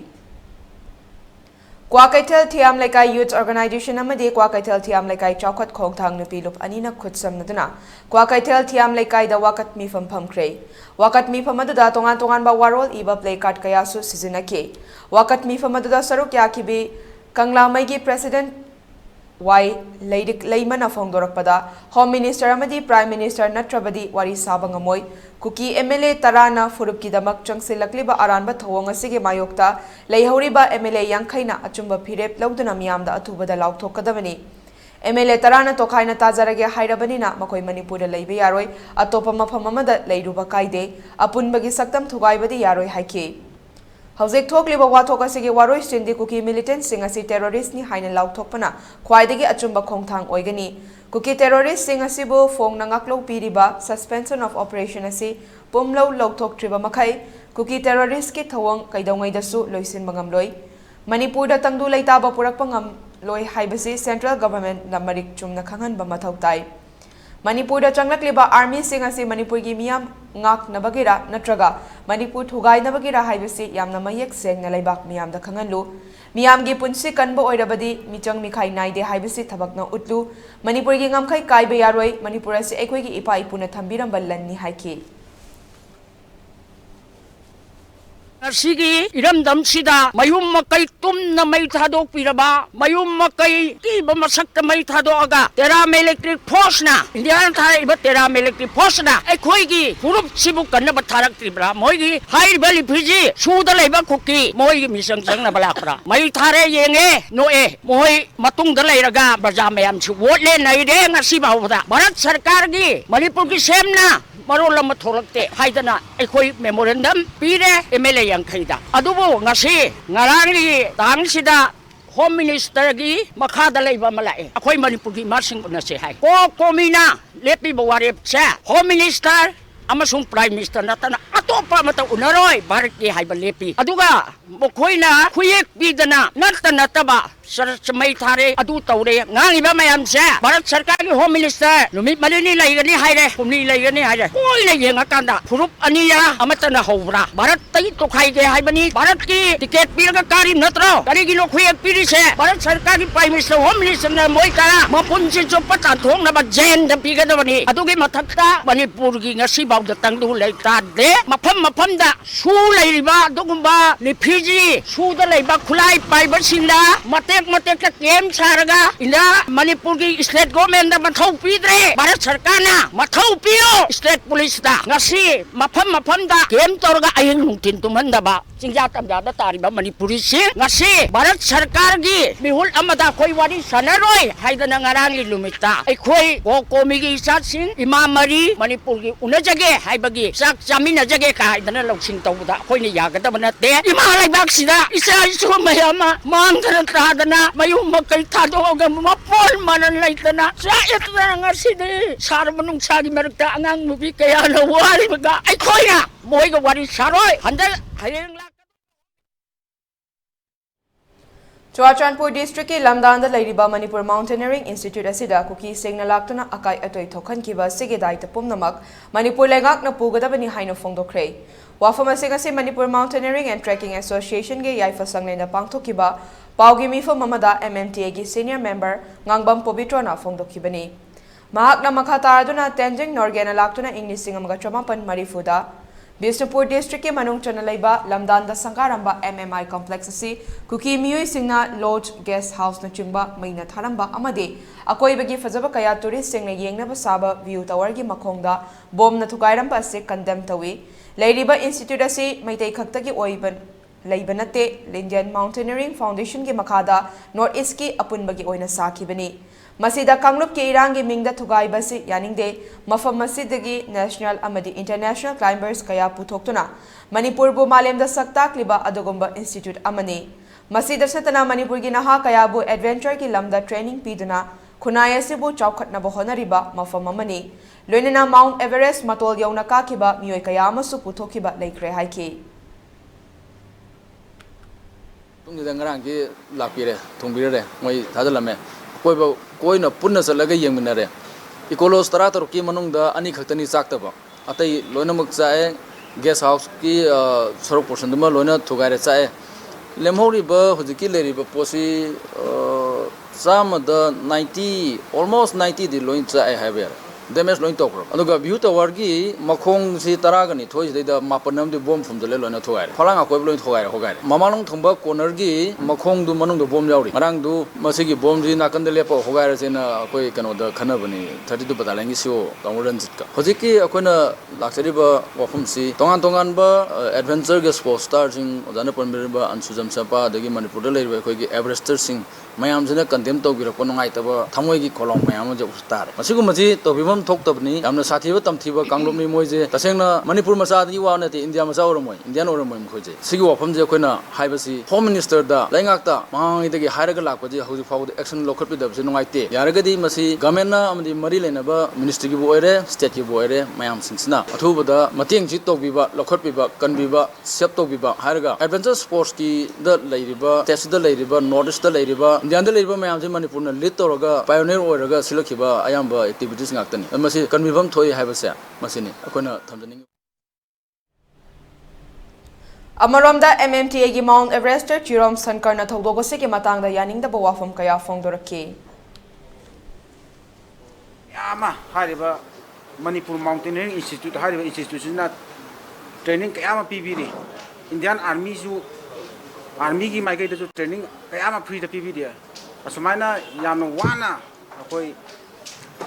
Kwakaitel Thiam Lekai Youth Organization amadi Kwakaitel Thiam Lekai Chaukat Khongthang Nupi Lup Anina Khutsam Naduna Kwakaitel Thiam Lekai da Wakat Mifam Phamkrei Wakat Mifam aduda tongan tongan ba warol iba play card kayasu sizinake Wakat Mifam aduda saruk yakibi Kanglamai gi President Y Leidik Leimana Phongdorakpada Home Minister amadi Prime Minister Natrabadi Wari Sabangamoy Kuki MLA Tarana Furupki Damak Changsilakliba Aranba Thawong asige mayokta Leihoriba MLA Yankhaina Achumba Phirep Lauduna Miyamda Atubada Lauthokadamani MLA tarana tokhaina tajarage hairabanina makoi Manipur leibe yaroi atopa mafam amada leiruba kaide apunbagi saktam thugaibadi yaroi haiki Hauzik thokliba wathok asigi waroi sindi kuki militant sing asi terrorist ni haina lauthokpana khwaidagi achumba khongthang oigani kuki terrorist sing asibu fong nangaklo piriba suspension of operation asi pumlo lauthok triba makai kuki terrorist ki thawang kaidongai dasu loisin bangamloi Manipur da tangdu leitaba purak pangam loi haibasi central government na marik chumna khangan ba mathau tai Manipur da changlakliba army sing asi Manipur gi miyam ngak na bagira natraga Manipur thugai na bagira haibasi yamna mayek seng na laibak miyam da khanganlu miyam gi punsi kanba oirabadi michang mikhai naide haibasi thabak na utlu Manipur gi ngamkhai kaiba yaroi Manipur asi ekoi gi ipa ipuna thambiram ballanni haiki Sige, iramdam sida, mayum makay tum na may thadok piraba, mayum makay tiba masak na may thadok aga, tera may electric force na, hindi yan tayo iba tera may electric force na, ay koy gi, hurup sibukan na batarak tribra, moy gi, hay bali piji, suda iba kuki, moy gi misang-sang na balakra, may thare yenge, noe, moy matung dalay raga, bajamayam si wotle na ide nga sibaw da, barat sarkar gi, Manipur gi sem na, Marola matulagte haidana ekoi memorandum pire MLA yang kaida adubo ngasi ngarani tang sida Home Minister gi makada laiba malae akoi Manipur gi marsing na se hai ko komina lepi bawari sa Home Minister amasung Prime Minister natana atopa mata unaroy barik gi hai balepi aduga mokoi na kuyek bidana natana taba sa may thare adu tawre ngang iba mayam sa barat sarkar gi Home Minister lumit malini lai gani haire kumni lai gani haire koi na yenga kanda purup aniya amata na hobra barat tai to khai ge hai bani barat ki ticket piraga karim natro kari gi lo khuyek piri se barat sarkar gi Prime Minister Home Minister na moi kara mapunsin so patan thong na ba jen da piga da bani adu gi mathakta Manipur gi ngasi baw da tangdu lai ta de mafam da su lai riba dugumba ni Fiji su da lai ba khulai pai ba sinda matek ka kem saraga ina Manipur gi state government da mathau pidre barat sarkar na mathau pio state police da ngasi mafam da kem torga ayeng lungtin tumanda ba singja tamja da tari ba Manipuri sing ngasi barat sarkar gi mihul amada koi wari sanaroi haidana ngarangi lumita ai koi ko komi gi sat sing imamari Manipur gi unajage haibagi sak jamina jage ka haidana loksing tawda koi ni yaga da banate imalai baksida isa isu mayama mangdana tadana mayum makay thado aga mapol manan laitana sa ito na nga sidi sar manung sagi maragta angang mubi kaya na wari baga ay koya moy ga wari saroy handa hayang lak Chuachanpur District ki Lamdan da leiriba Manipur Mountaineering Institute asida kuki sengna laktuna akai atoi thokhan kiba sige daita pumnamak Manipur lengak na pugadabani haino fongdokre wafam asingasi Manipur Mountaineering and Trekking Association ge yaifa sanglena pangthokiba Paugi mifam mamada MMTA gi senior member ngangbam pobitrona fongdokibani mahakna makhata aduna Tenjing Norgena laktuna English singamaga chamapan marifuda Bisnupur District ki manung chana laiba Lamdan da sangaramba MMI complex asi kuki miyoi singna lodge guest house na chingba maina tharamba amade akoi bagi fajaba kaya tourist singna yengna basaba view tower gi makhongda bom na thukairamba ase condemn tawi leiriba institute asi maitai khakta gi oiban Leibanate Indian Mountaineering Foundation ki makada North East ki apunbagi oina sakibani masida kanglup ke irangi mingda thugai basi yaningde mafam masidagi national amadi international climbers kaya puthoktuna Manipur bu malemda saktak liba adogomba institute amani masida satana Manipur gi naha kaya bu adventure ki lamda training piduna khunaya sibu chawkhatna bo honariba mafam amani loinana Mount Everest matol yauna ka kiba miyoi kaya masu puthokiba leikre haiki tung de ngarang ki lapire thungbire moi thadalame koi na punna salaga yengminare ikolos tarator ki manung da ani khaktani chaktaba atai loinamak chae guest house ki sorok portion duma loina thugaire chae lemhori ba hujiki leri ba posi some the 90 almost 90 di loin chae have damage loin tokro aduga view tower gi makhong si taragani thoi da mapanam de bom phum dole loina thogai phalanga koi loin thogai hogai mamalong thumba corner gi makhong du manung du bom yauri marang du masigi bom ji nakan de lepo hogai ra sena koi kano da khana bani 32 batalang gi sio tangran jitka hojiki akoina laksari ba wafum si tongan tongan ba adventure ge sports star sing ojana permir ba ansujam sapa dagi manipur da lei ba koi gi everester sing mayam jina condemn to gi ko ngai ta ba thamoi gi kolong mayam je ustar masigu maji to bimam thok tabni amna sathi ba tamthi ba kanglom ni moi je tasengna manipur masa di wa na te india masa or moi indian or moi khoi je sigi wafam je koina haiba si home minister da laingak ta mangi dagi hairaga lakpa je hoji faw action lokhat pi da je ngai te yaragadi masi government na amdi mari leina ba ministry gi bo ere state gi bo ere mayam singsna athu ba mateng ji to bi ba lokhat pi ba kan bi ba sep to bi ba hairaga adventure sports ki da leiri ba test da leiri ba northeast da leiri ba indian da leiri ba mayam je manipur na lead to raga pioneer oiraga silakhi ba ayam ba activities ngaktani masi kanbibam thoi haibase masini akoina thamjani Amaromda MMTA gi Mount Everest Chirom Sankarna Thogdogose ki matangda yaningdaba wafam kaya fongdoraki Yama hariba Manipur Mountaineering Institute hariba institution na training kaya PBD Indian Army ju Army gi mai kai training kaya free da PBD asumana yamna wana akoi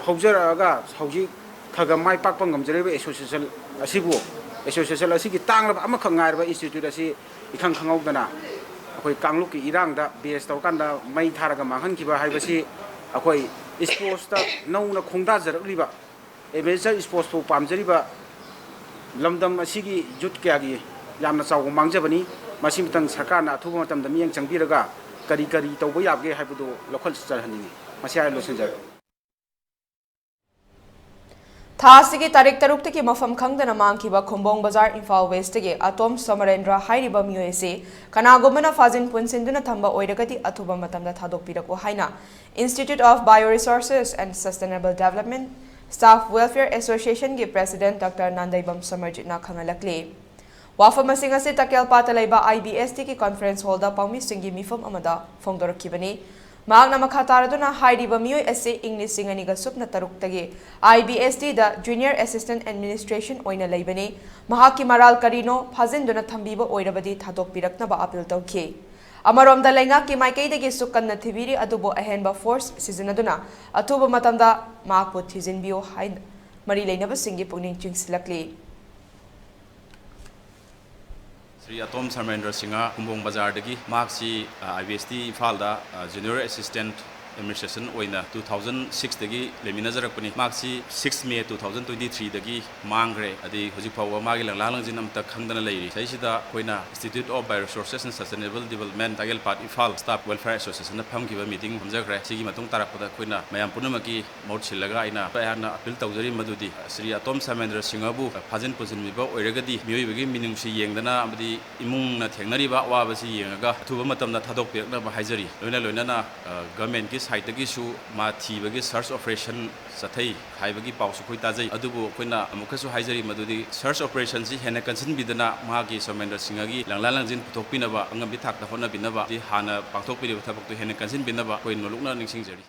hojaraga hoji khaga mai pak pangam jereba association asibu association asigi tanglaba ama khangai ba institute asi ikhang khangau dana akoi kangluk ki irang da base taw kanda mai tharaga manghan kiba haibasi akoi sports ta nauna khongda jarakliba adventure sports po pamjariba lamdam asigi jut kya gi yamna chaw mangjabani masim tang sarkarna athuba matam da miyang changbiraga kari kari tawba yabge haibudo lokhal charhani masya losenjar Thasigi tarik tarukti ki mafam khangdana mangkiba Khumbong Bazar Imphal West ge Atom Samarendra hairiba miyose kanagomana fazin punsinduna thamba oiragati athuba matamda thadokpirako haina Institute of Bioresources and Sustainable Development Staff Welfare Association ge President Dr. Nandaibam Samarjitna khangalakle wafam asing ase takel patalaiba IBST ki conference hall da paumi singi mifam amada fongdorakibani Magna Makataraduna hairiba miyoi ase English singaniga supna taruktagi IBST da Junior Assistant Administration oina leibani mahaki maral karino phajinduna thambiba oirabadi thadokpiraknaba appeal tawki Amaromda lenga ki maikaidagi sukanna thibiri adubo ahenba force sizinaduna atuba matamda maakpu thizinbiyo hain mari leinaba singi pungning chingsilakli Sri Atom Samarendra Singha Khumbong Bazar dagi Marksi IBST Falda Junior Assistant Administration oina 2006 dagi leminajarakpani Marksi 6 May 2023 dagi mangre adi hojik phawa magi langlang jinam ta khangdana leiri saisida koina Institute of Bioresources and Sustainable Development Tagel Part Ifal Staff Welfare Association na phamkiba meeting hamjakre sigi matung tarakpada koina mayam punamaki maut silaga aina bayana appeal tawjari madudi Sri Atom Samarendra Singha bu phajin pusinmiba oiragadi miyoi minungsi yengdana amadi imung na thengnariba wabasi yengaga thuba matamna thadokpekna ba haijari loina na government ki side gi su ma thibagi search operation sathai haibagi pawsu khoi tajai adubu koina amukhasu haijari madudi search operation si hena kansin bidana magi Samarendra Singha gi langlalangjin puthokpinaba angambi thakta hona binaba di hana pangthokpiri thabaktu hena kansin binaba koi nolukna ningsingjari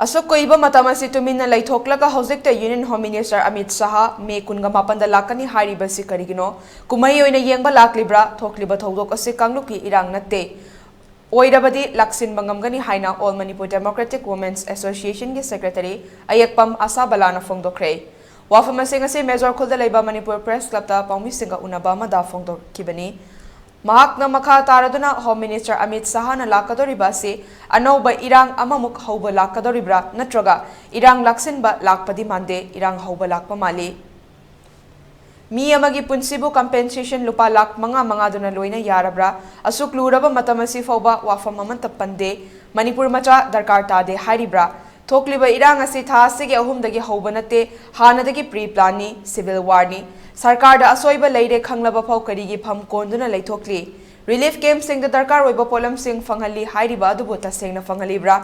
Asok koiba matamasi tumina laithoklaga hojekta Union Home Minister Amit Shah May 18 lakani haribasi karigino kumai oina yengba laklibra thokliba thodok ase kangluki irang natte oirabadi laksin bangamgani haina All Manipur Democratic Women's Association gi Secretary Ayakpam Asabalana fongdokre wafam ase Major Khulda leiba Manipur Press Club ta paumi singa unaba mada fongdokibani Mahakna makha taraduna Home Minister Amit Shah na lakadoriba se anauba irang amamuk hauba lakadoribra natraga irang laksinba lakpadi mande irang hauba lakpa mali Mi amagi punsibu compensation lupa lak mga duna loina yarabra asuk luraba matamasi fauba wafam mamanta pande Manipur macha darkar tade haribra thokliba irang ase tha sige ahumdagi hauba nate hanadagi pre plan ni civil war ni Sarkar da asoiba leire khanglaba phau karigi pham konduna leithokli relief camp sing da darkar oiba polam sing fanghali hairiba adubu tasengna fangalibra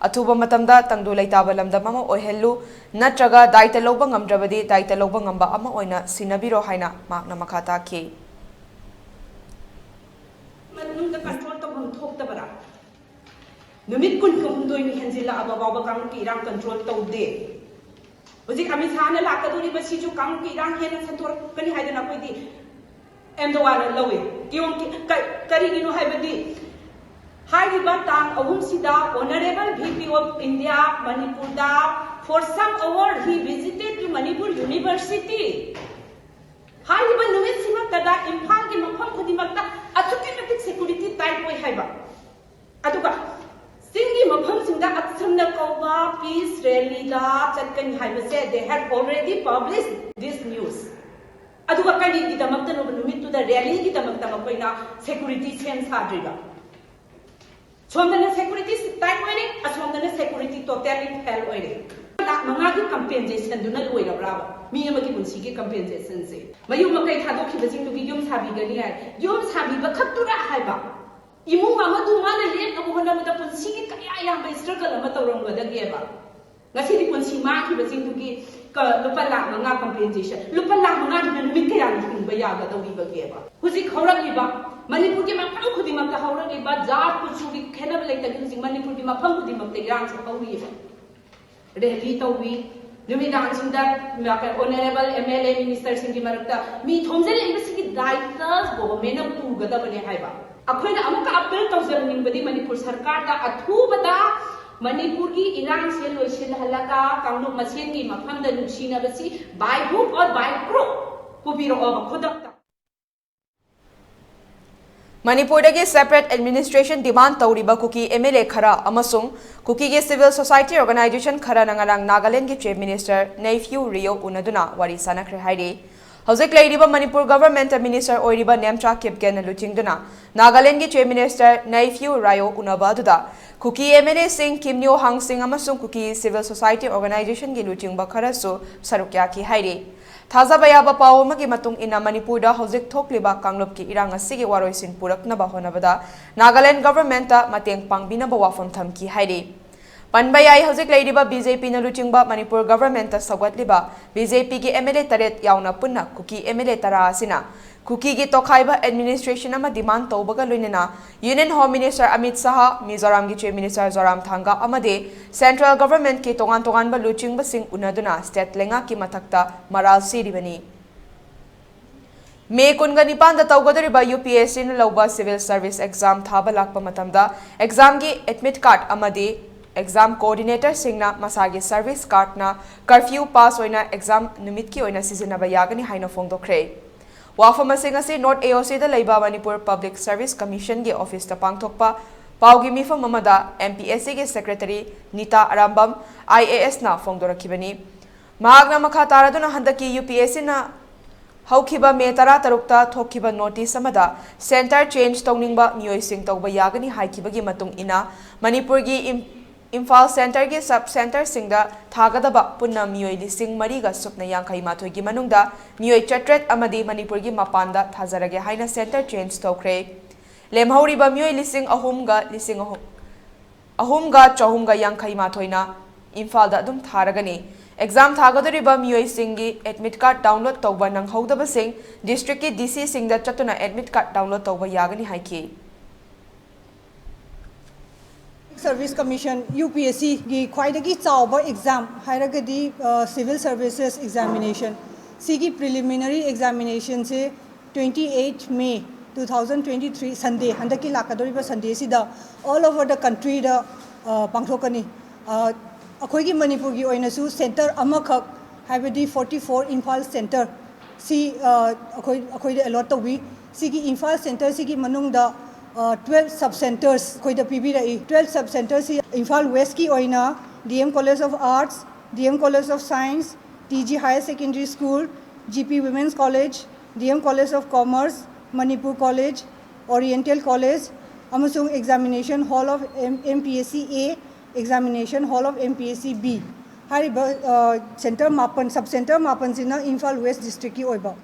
athuba matamda tangdu leitaba lamda mama oihellu natraga daita loba ngamdrabadi daita loba ngamba ama oina sinabiro haina makna makhata ki नुमित कुन कुमदोई नि हेंजिला अबाबा Kong की इरांग control तौदे होजी Amit Shah ने लाकदोरी बसी जो Kong की इरांग हेन संतोर कनी हाइदना कोइदी M दवाना लवे क्यों करी गिनो हाइबदी हाइबा तांग अहुम सिदा honourable VP of India Manipur दा for some award he visited to Manipur University हाइबा नुमित सिमक्तदा Imphal की मफम खुदिमक्ता अचुकी मतिक सिक्योरिटी टाइट ओइ हाइबा अदुगा सिंगी मफम सिंदा अक्समना कौबा पीस रैली दा चटकन हाइबसे they had already published this news अदुगा कनी की दमक्ता नो नुमित टू द रैली की दमक्ता मकोइना सिक्योरिटी सेंस हाद्रिगा सोमदने सिक्योरिटी टाइट ओइरे असोमदने सिक्योरिटी टोटली फेल ओइरे मंगा की कंपेंसेशन दुना लोइरब्राबा मी अमकी पुंसी की कंपेंसेशन से मयु मकई थादोखि बजिंग दुगी युम साबिगनी है युम साबिबा खतुरा हाइबा इमु अमदु माने लेन अबु होनमदा पुंसी की कया याम स्ट्रगल अम तौरंगदगेबा ngasi di पुंसी मा की बजिंग दुगी लुपा लाख मंगा कंपेंसेशन लुपा लाख मंगा की नुमित कया हिंबा यागा दौबीबगेबा हुजि खौरगलिबा मणिपुर के मफम खुदिमक्ता हौरगलिबा जात कुचुगी खेनब लेतगी हुजि मणिपुर की मफम खुदिमक्ता इरांग से हौरिबा रैली तौवी नुमिदान सिंदा ऑनरेबल MLA मिनिस्टर सिंगी मरक्ता मी थोमजल इनबसिगी दायित्व गवर्नमेंट पुगदबने हाइबा अखोइना अमुक अपील तौजलनिंबदी मणिपुर सरकार दा अथुबदा मणिपुर की इरांग से लोइसिन हलका कांगलुक मसेन की मफम दा नुसिनबसी by hook or by crook पुबिरो खुदक्ता मणिपुर की सेपरेट एडमिनिस्ट्रेशन डिमांड तौरीबा कुकी MLA खरा अमसुंग कुकी के सिविल सोसाइटी ऑर्गेनाइजेशन खरा नंगरांग नागालैंड के चीफ मिनिस्टर नेफ्यू रियो उनदुना वारी सानखरे हाइरे हौजिक लेरिबा मणिपुर गवर्नमेंट मिनिस्टर ओइरिबा नेमचा किपगेन लुचिंगदुना नागालैंड के चीफ मिनिस्टर नेफ्यू रायो उनबादुदा कुकी MLA सिंह किमन्यो हांग सिंह अमसुंग कुकी सिविल सोसाइटी ऑर्गेनाइजेशन के लुचिंगबा खरासु सरुक्या की हाइरे थाजाबा याबा पाव अमगी मतुंग इना मणिपुर दा हौजिक थोक्लिबा कांगलुप की इरांग असिगे वारोइसिन पुरकनबा होनबदा नागालैंड गवर्नमेंट ता मतेंग पांगबिनबा वाफम थमकी हाइरे पनबा याई हौजिक लेरिबा BJP न लुचिंगबा मणिपुर गवर्नमेंट ता सगवतलिबा BJP की MLA तरेत यावना पुन्ना कुकी MLA तरा असिना कुकी की तोखाइबा एडमिनिस्ट्रेशन अमा डिमांड तौबगा लोइनेना union home minister Amit Shah Mizoram की चीफ मिनिस्टर जोराम थांगा अमदे सेंट्रल गवर्नमेंट की तोगान तोगान लुचिंगबा सिंग उनदुना स्टेट लेंगा की मथक्ता मराल सिरिबनी मे कुनगा निपान तौगदरिबा UPSC न लौबा सिविल सर्विस एग्जाम थाबा लाकपा मतमदा एग्जाम की एडमिट कार्ड अमदे एग्जाम कोऑर्डिनेटर सिंगना मसागी सर्विस कार्ड ना कर्फ्यू पास होइना एग्जाम निमित की होइना सिजनबा यागनी हाइना फोंदोखरे वाफम असे नॉर्थ AOC दा लैबा मणिपुर पब्लिक सर्विस कमीशन के ऑफिस ता पांगथोकपा पाउगी मिफम अमदा MPSC के सेक्रेटरी नीता अरामबम IAS ना फोंदोरखिबनी महागना मखा तारादुना हंदकी UPSC ना हौखिबा मे 13 थोखिबा नोटिस अमदा सेंटर चेंज तौनिंगबा मियोइसिंग तौबा यागनी हाइखिबगी मतुंग इना मणिपुर की इम्फाल सेंटर के सब सेंटर सिंगदा थागदबा पुन्ना मियोइ लिसिंग मरीगा सुपना यांखै माथोइ की मनुंगदा मियोइ चट्रेट अमदी मणिपुर की मपानदा थाजरगे हाइना सेंटर चेंज तौखरे लेमहौरिबा मियोइ लिसिंग अहुमगा चहुमगा यांखै माथोइना इम्फाल दा अदुम थारगनी एग्जाम थागदरिबा मियोइ सिंगी एडमिट कार्ड डाउनलोड तौबा नंगहौदबा सिंग डिस्ट्रिक्ट की DC सिंगदा चतुना एडमिट कार्ड डाउनलोड तौबा यागनी हाइकी सर्विस कमीशन UPSC की ख्वाइदगी चावबा एग्जाम हायरगदी सिविल सर्विसेज एग्जामिनेशन सिगी प्रिलिमिनरी एग्जामिनेशन से 28 May 2023 संडे हंदकी लाकदोरिबा संडे सिदा ऑल ओवर द कंट्री दा पांगथोकनी अखोइगी मणिपुर की ओइनसु सेंटर अमखक हाइबदी 44 इम्फाल सेंटर सी अखोइदे अलॉट तौबी सिगी इम्फाल सेंटर सिगी मनुंगदा 12 सब सेंटर्स खोइदा पीबी रही 12 सब सेंटर्स इम्फाल वेस्ट की ओइना DM college of arts DM college of science TG higher secondary school GP women's college DM college of commerce Manipur college oriental college अमसुंग examination hall of MPSC A examination hall of MPSC B हारिबा centre मापन sub centre मापन सिना Imphal west district की ओइबा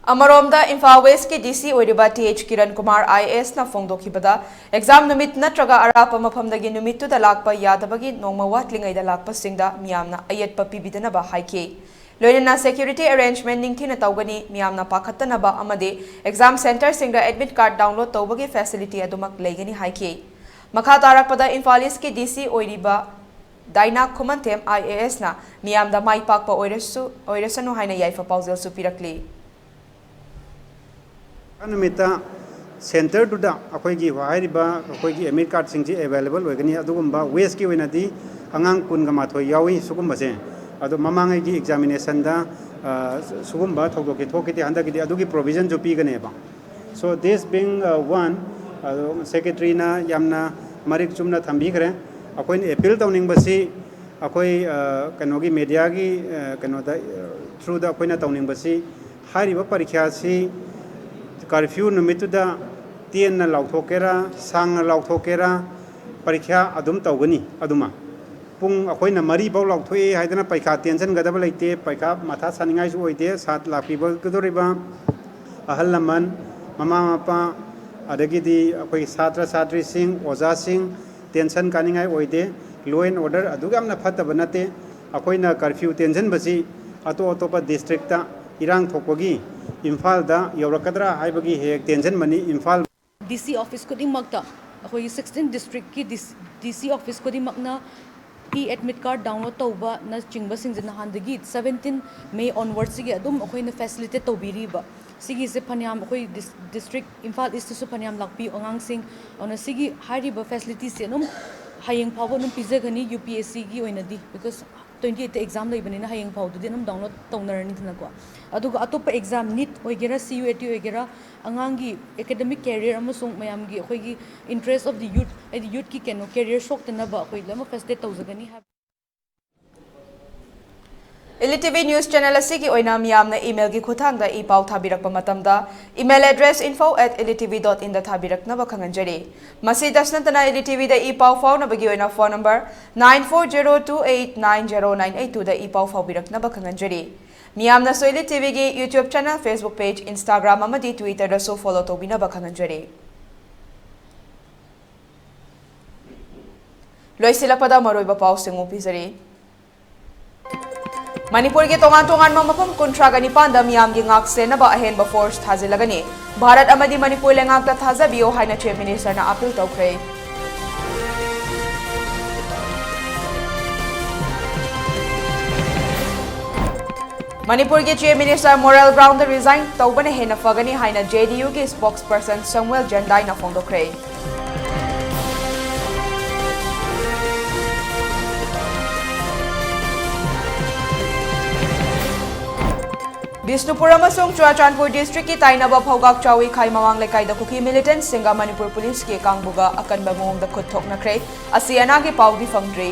अमरोमदा Imphal west की DC ओइरिबा TH किरण कुमार IAS ना फोंदोखिबदा एग्जाम नुमित नत्रगा अराप मफमदगी नुमितुदा Lakpa यादबगी नोंमा वाटलिंगैदा Lakpa सिंगदा मियामना अयतपा पिबिदनबा हाइके Loinana security arrangement ningthina tawgani miyamna pakhatanaba amadi exam center singa admit card download tawbagi facility adumak leigani haiki. Makha tarakpada Imphal East ki DC oiriba Daina Kumantem IAS na miyamda mai pakpa oirasanu haina yaifa pausel supirakli. Anumita center to the Akoigi Wairiba, Akoigi Emir card singji available, Wagani Adugumba, Weski Winadi, Angang Kungamato Yawi, Sukumbase, Adu Mamangi examination da Sugumba, Toki Toki, Andaki Adugi provision to Piganeba. So this being one, Secretary na Yamna Marik Chumna Tambigre, Akoin appeal downing basi, Akoi Kanogi Mediagi, Kanoda through the Akoina downing basi, Hariba Parikiasi. Curfew numituda tien na lauthokera sang na lauthokera parikha adum tawgani aduma pung akhoina mari baw lauthoi haidana paikha tension gadaba leite paikha matha saningai su oide sat lakiba kudoriba ahal laman mama mapa adagidi akoi satra satri sing oja sing tension kaningai oide law and order adugam na phataba nate akhoina curfew tension basi ato atopa district ta irang thokpagi Imphal da Yorakadra Haibagi Hek Tension Money Imphal DC office ko di magta ako 16 district ki DC office ko di magna e-admit card download tawba na chingba singjin na handagi 17 May onwards sige adum ako na facilitate tawbiriba sige se phanyam ako district Imphal East su phanyam lakpi ongang sing ona sige hariba facilities se num hayeng phawo num pizagani UPSC gi oina di because 28 exam la ibani na hayeng phaw du num download tawnarani thina ko aduga atopa exam NEET oigera CUET oigera angangi academic career amasung mayamgi akoigi interest of the youth ki keno career shock tanaba akoi lama facilitate tawjagani ha ELITETV News Channel asigi oina miyamna email gi khuthangda ipau thabirakpa matamda email address info@elitv.in da thabiraknaba khanganjari masi dasnatana ELITETV da ipau faunabagi oina phone number 9402890982 da ipau faubiraknaba khanganjari miyamna so ELITETV gi YouTube channel Facebook page Instagram amadi Twitter da so follow tobinaba khanganjari loisilakpada maroiba pau singu pizari Manipur ke tongan mapam kontragani panda miyam gi ngak senaba ahenba force thazilagani Bharat amadi Manipur lengak ta thazabiyo haina chief minister na appeal tawkre Manipur ke chief minister moral ground resign tawbane hena fagani haina JDU ke spokesperson Samuel Jandai na fondokre Bisnupur amasung Chuachanpur district ki tainaba phawgak chawi khai mawang lekai da kuki militant singa Manipur police ke kangbuga akanba mong da khuthok na kre asiana ki paudi fangdri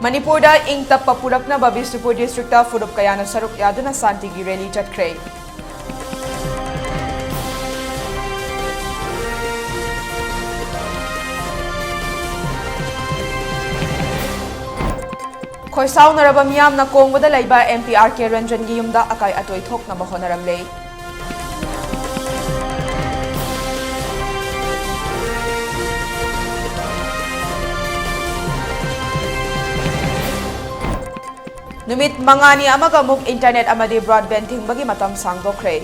Manipur da ing tappa purakna ba Bisnupur district ta furup kayana saruk yaduna santi gi rally chatkre Khoisau naraba miyam na kongboda laiba MPR ke Ranjan gi yumda akai atoi thok na bahonaram lei Numit mangani amaga muk internet amadi broadband thingbagi matam sangdokre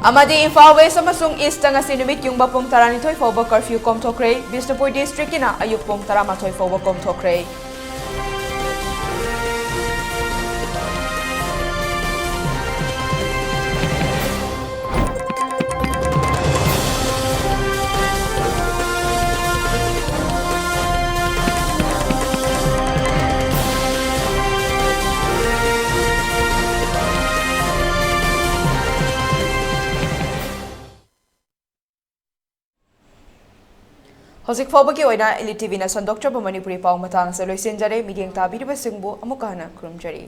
Amadi Imphal West amasung East nga sinumit yung bapong taranitoy fawba curfew komtokre Bisnupur district ina ayuk pong taramatoy fawba komtokre Hosik fawbagi oina ELITETV na sandoktraba Manipuri paung matang sa loisenjare midyang tabiriba singbu amukana kurumjari